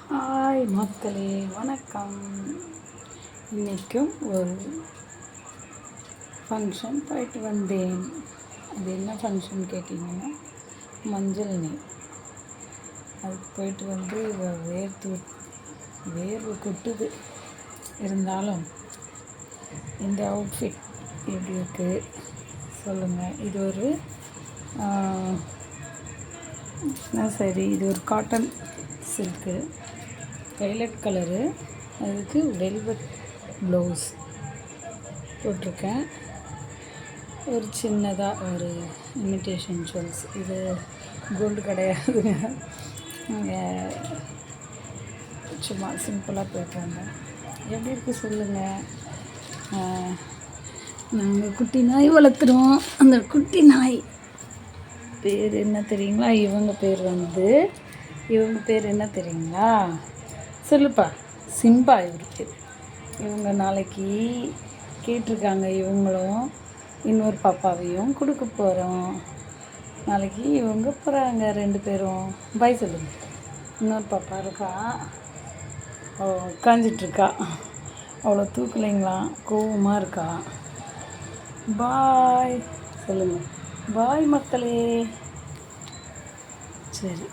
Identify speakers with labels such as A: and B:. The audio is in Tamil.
A: ஹாய் மக்களே, வணக்கம். இன்றைக்கும் ஒரு ஃபங்க்ஷன் போயிட்டு வந்தேன். அது என்ன ஃபங்க்ஷன் கேட்டிங்கன்னா, மஞ்சள் நீர். அதுக்கு போயிட்டு வந்து வேர்வு கொட்டுது. இருந்தாலும் இந்த அவுட்ஃபிட் எப்படி இருக்குது சொல்லுங்கள். இது ஒரு சரி, இது ஒரு காட்டன் சில்க்கு வைலட் கலரு. அதுக்கு வெல்வெட் ப்ளவுஸ் போட்டிருக்கேன். ஒரு சின்னதாக ஒரு இமிட்டேஷன் ஜுவல்ஸ். இது கோல்டு கிடையாதுங்க, சும்மா சிம்பிளாக போயிட்டு வந்தேன். எப்படி இருக்குது சொல்லுங்கள். நாங்கள் குட்டி நாய் வளர்த்துறோம். அந்த குட்டி நாய் பேர் என்ன தெரியுங்களா? இவங்க பேர் என்ன தெரியுங்களா? சொல்லுப்பா. சிம்பா இவர் பேர். இவங்க நாளைக்கு கேட்டிருக்காங்க. இவங்களும் இன்னொரு பாப்பாவையும் கொடுக்க போகிறோம். நாளைக்கு இவங்க போகிறாங்க 2 பேரும். பாய் சொல்லுங்க. இன்னொரு பாப்பா இருக்கா, உட்காந்துட்ருக்கா. அவ்வளோ தூக்கலைங்களாம், கோவமாக இருக்கா. பாய் சொல்லுங்கள். பாய் மக்களே. சரி.